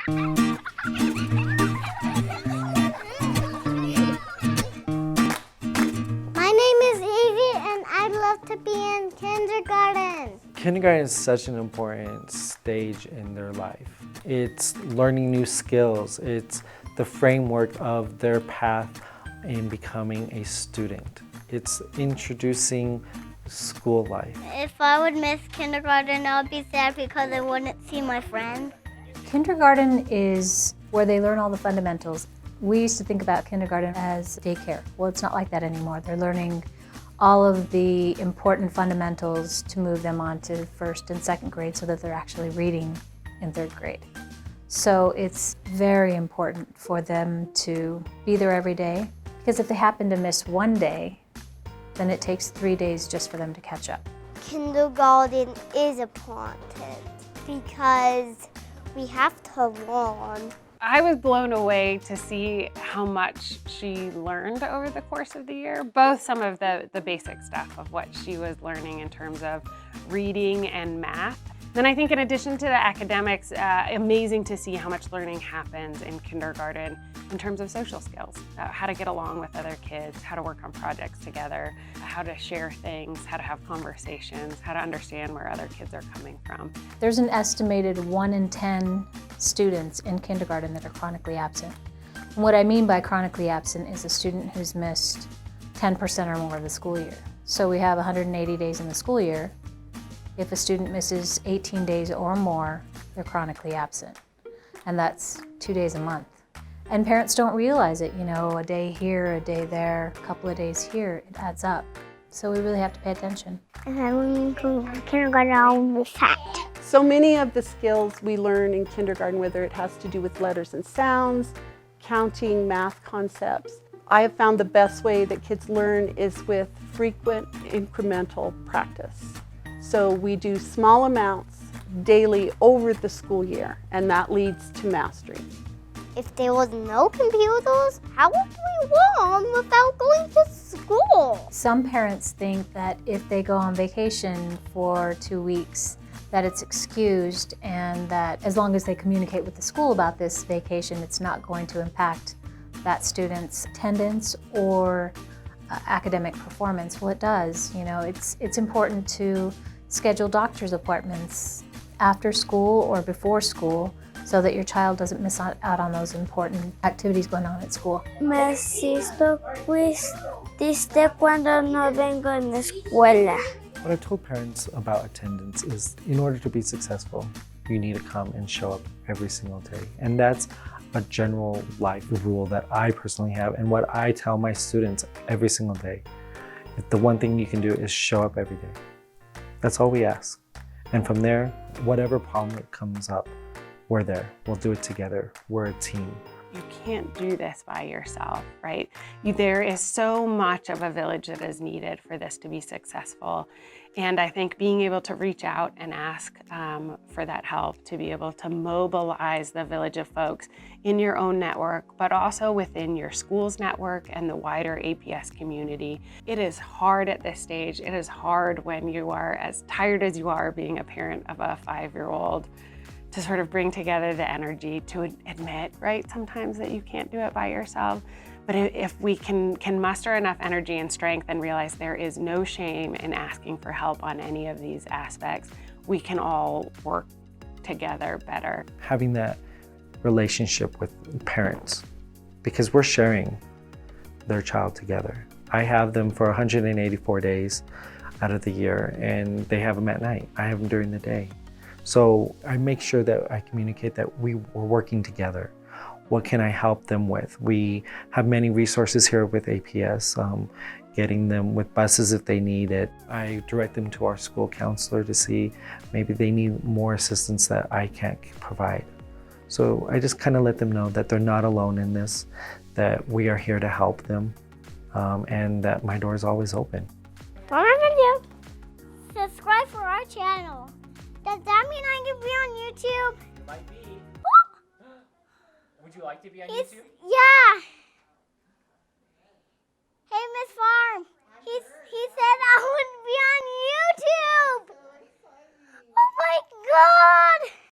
My name is Evie and I'd love to be in kindergarten. Kindergarten is such an important stage in their life. It's learning new skills. It's the framework of their path in becoming a student. It's introducing school life. If I would miss kindergarten, I would be sad because I wouldn't see my friends. Kindergarten is where they learn all the fundamentals. We used to think about kindergarten as daycare. Well, it's not like that anymore. They're learning all of the important fundamentals to move them on to first and second grade so that they're actually reading in third grade. So it's very important for them to be there every day, because if they happen to miss one day, then it takes 3 days just for them to catch up. Kindergarten is important because we have to learn. I was blown away to see how much she learned over the course of the year, both some of the basic stuff of what she was learning in terms of reading and math. Then I think in addition to the academics, amazing to see how much learning happens in kindergarten in terms of social skills, how to get along with other kids, how to work on projects together, how to share things, how to have conversations, how to understand where other kids are coming from. There's an estimated 1 in 10 students in kindergarten that are chronically absent. And what I mean by chronically absent is a student who's missed 10% or more of the school year. So we have 180 days in the school year. If a student misses 18 days or more, they're chronically absent. And that's 2 days a month. And parents don't realize it, you know, a day here, a day there, a couple of days here, it adds up. So we really have to pay attention. And then when we go to kindergarten, I'll be fat. So many of the skills we learn in kindergarten, whether it has to do with letters and sounds, counting, math concepts, I have found the best way that kids learn is with frequent incremental practice. So we do small amounts daily over the school year, and that leads to mastery. If there was no computers, how would we learn without going to school? Some parents think that if they go on vacation for 2 weeks, that it's excused, and that as long as they communicate with the school about this vacation, it's not going to impact that student's attendance or academic performance. Well, it does. You know, it's important to schedule doctor's appointments after school or before school so that your child doesn't miss out on those important activities going on at school. Me siento triste cuando no vengo en la escuela. What I've told parents about attendance is in order to be successful, you need to come and show up every single day. And that's a general life rule that I personally have and what I tell my students every single day. If the one thing you can do is show up every day. That's all we ask. And from there, whatever problem that comes up, we're there. We'll do it together. We're a team. You can't do this by yourself, right? There is so much of a village that is needed for this to be successful. And I think being able to reach out and ask for that help, to be able to mobilize the village of folks in your own network, but also within your school's network and the wider APS community. It is hard at this stage. It is hard when you are as tired as you are being a parent of a 5-year-old to sort of bring together the energy to admit, right, sometimes that you can't do it by yourself. But if we can muster enough energy and strength and realize there is no shame in asking for help on any of these aspects, we can all work together better. Having that relationship with parents, because we're sharing their child together. I have them for 184 days out of the year, and they have them at night. I have them during the day. So I make sure that I communicate that we're working together. What can I help them with? We have many resources here with APS, getting them with buses if they need it. I direct them to our school counselor to see maybe they need more assistance that I can't provide. So I just kind of let them know that they're not alone in this, that we are here to help them, and that my door is always open. Subscribe for our channel. Does that mean I can be on YouTube? You might be. Would you like to be on Yes. YouTube? Yeah.